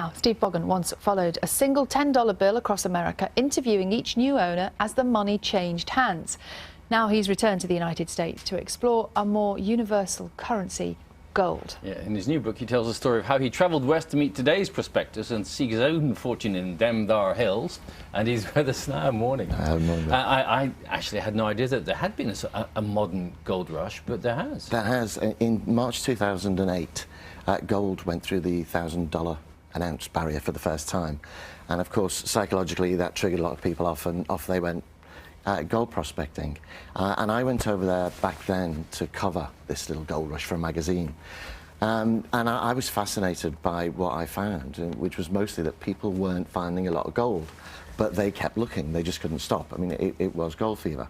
Now, Steve Boggan once followed a single $10 bill across America, interviewing each new owner as the money changed hands. Now he's returned to the United States to explore a more universal currency, gold. Yeah, in his new book, he tells the story of how he travelled west to meet today's prospectors and seek his own fortune in them thar hills. And he's with us now. Morning. I actually had no idea that there had been a modern gold rush, but there has. There has. In March 2008, gold went through the $1,000 an ounce barrier for the first time. And of course, psychologically, that triggered a lot of people off, and off they went gold prospecting. And I went over there back then to cover this little gold rush for a magazine. And I was fascinated by what I found, which was mostly that people weren't finding a lot of gold, but they kept looking. They just couldn't stop. I mean, it was gold fever.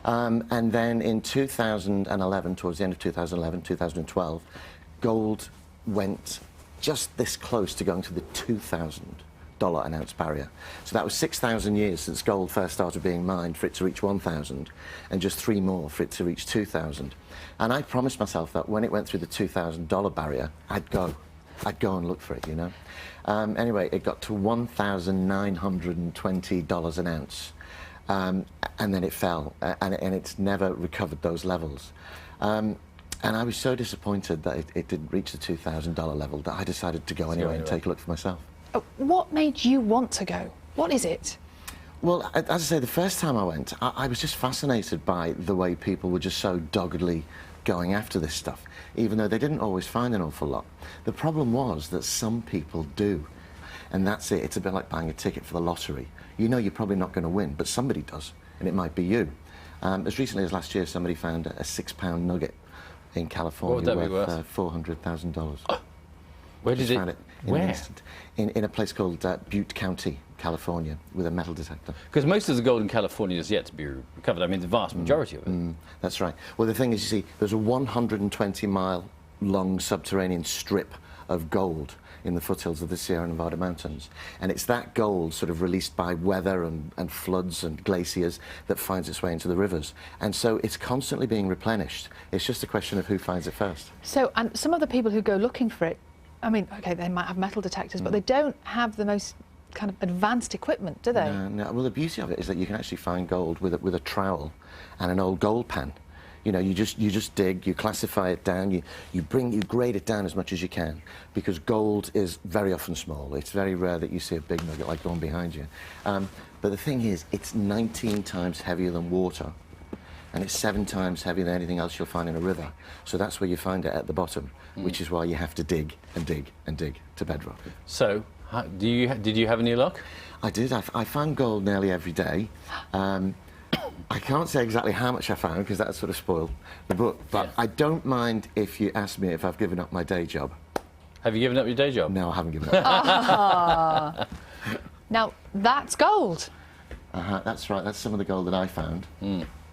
And then in 2011, towards the end of 2011, 2012, gold went just this close to going to the $2,000 an ounce barrier. So that was 6,000 years since gold first started being mined for it to reach 1,000, and just 3 more for it to reach 2,000. And I promised myself that when it went through the $2,000 barrier, I'd go and look for it, you know. Anyway, it got to $1,920 an ounce, and then it fell, and it's never recovered those levels. And I was so disappointed that it didn't reach the $2,000 level that I decided to go anyway and take a look for myself. What made you want to go? What is it? Well, as I say, the first time I went, I was just fascinated by the way people were just so doggedly going after this stuff, even though they didn't always find an awful lot. The problem was that some people do, and that's it. It's a bit like buying a ticket for the lottery. You know you're probably not going to win, but somebody does, and it might be you. As recently as last year, somebody found a 6-pound nugget in California worth $400,000. Where did it? Found it in a place called Butte County, California, with a metal detector. Because most of the gold in California is yet to be recovered. I mean, the vast majority of it. That's right. Well, the thing is, you see, there's a 120-mile-long subterranean strip of gold in the foothills of the Sierra Nevada mountains. And it's that gold, sort of released by weather and floods and glaciers, that finds its way into the rivers. And so it's constantly being replenished. It's just a question of who finds it first. So, and some of the people who go looking for it, I mean, OK, they might have metal detectors, but they don't have the most kind of advanced equipment, do they? No. Well, the beauty of it is that you can actually find gold with a trowel and an old gold pan. You know, you just dig, you classify it down, you grade it down as much as you can, because gold is very often small. It's very rare that you see a big nugget like the one behind you. But the thing is, it's 19 times heavier than water, and it's 7 times heavier than anything else you'll find in a river. So that's where you find it at the bottom, which is why you have to dig and dig and dig to bedrock. So, did you have any luck? I did. I found gold nearly every day. I can't say exactly how much I found, because that sort of spoiled the book, but I don't mind if you ask me if I've given up my day job. Have you given up your day job? No, I haven't given up. Now, that's gold. That's right. That's some of the gold that I found.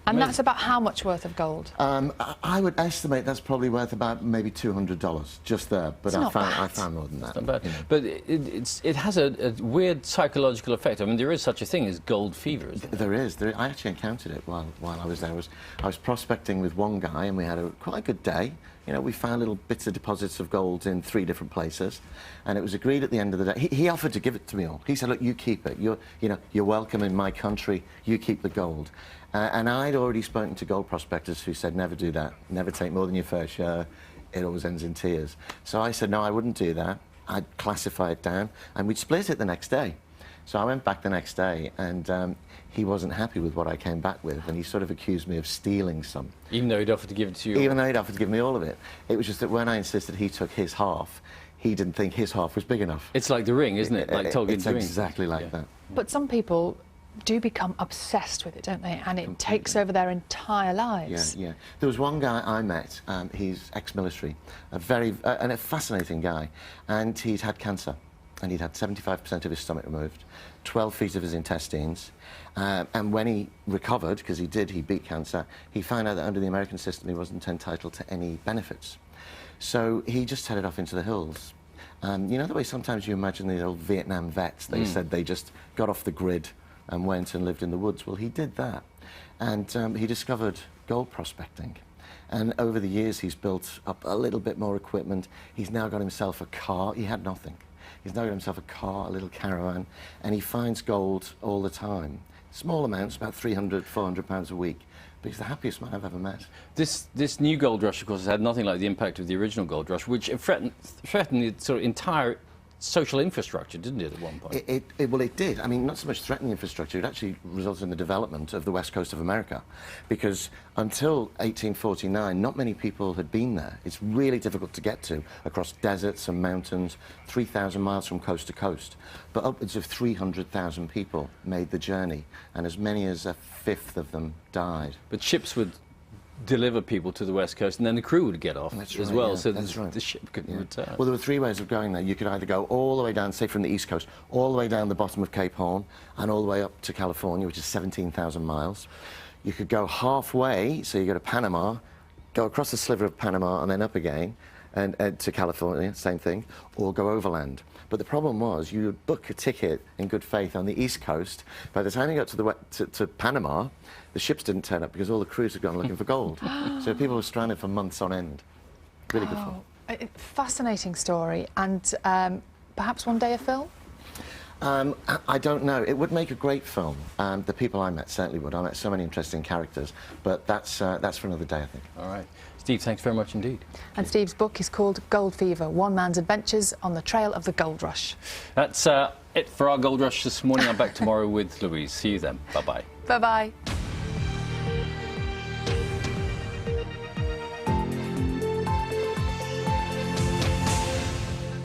And that's about how much worth of gold? I would estimate that's probably worth about maybe $200 just there. But I found more than that. Not bad. You know. But it has a weird psychological effect. I mean, there is such a thing as gold fever, isn't there? There is. I actually encountered it while I was there. I was prospecting with one guy, and we had quite a good day. You know, we found little bits of deposits of gold in 3 different places, and it was agreed at the end of the day. He offered to give it to me all. He said, "Look, you keep it. You're welcome in my country. You keep the gold." And I'd already spoken to gold prospectors who said, "Never do that. Never take more than your fair share. It always ends in tears." So I said, "No, I wouldn't do that. I'd classify it down, and we'd split it the next day." So I went back the next day, and he wasn't happy with what I came back with, and he sort of accused me of stealing some. Even though he'd offered to give it to you? Even though he'd offered to give me all of it. It was just that when I insisted he took his half, he didn't think his half was big enough. It's like the ring, isn't it? Like Tolkien's ring. It's exactly like that. But some people do become obsessed with it, don't they? And it takes over their entire lives. Yeah. There was one guy I met, he's ex-military, and a fascinating guy, and he'd had cancer. And he'd had 75% of his stomach removed, 12 feet of his intestines, and when he recovered, because he beat cancer, he found out that under the American system he wasn't entitled to any benefits. So he just headed off into the hills. You know the way sometimes you imagine these old Vietnam vets, they said they just got off the grid and went and lived in the woods. Well, he did that, and he discovered gold prospecting. And over the years, he's built up a little bit more equipment. He's now got himself a car. He had nothing. He's now got himself a car, a little caravan, and he finds gold all the time. Small amounts, about 300, 400 pounds a week. But he's the happiest man I've ever met. This new gold rush, of course, has had nothing like the impact of the original gold rush, which threatened the sort of entire social infrastructure, didn't it, at one point? Well, it did. I mean, not so much threatening infrastructure, it actually resulted in the development of the west coast of America. Because until 1849, not many people had been there. It's really difficult to get to, across deserts and mountains, 3,000 miles from coast to coast. But upwards of 300,000 people made the journey, and as many as a fifth of them died. But ships would deliver people to the west coast, and then the crew would get off as well, yeah, so the ship could return. Well, there were three ways of going there. You could either go all the way down, say from the east coast, all the way down the bottom of Cape Horn, and all the way up to California, which is 17,000 miles. You could go halfway, so you go to Panama, go across the sliver of Panama, and then up again, and to California, same thing, or go overland. But the problem was, you would book a ticket in good faith on the east coast. By the time you got to Panama, the ships didn't turn up because all the crews had gone looking for gold. So people were stranded for months on end. Really good fun. Fascinating story, and perhaps one day a film? I don't know. It would make a great film. The people I met certainly would. I met so many interesting characters, but that's for another day, I think. All right. Steve, thanks very much indeed. And Steve's book is called Gold Fever, One Man's Adventures on the Trail of the Gold Rush. That's it for our Gold Rush this morning. I'm back tomorrow with Louise. See you then. Bye-bye. Bye-bye.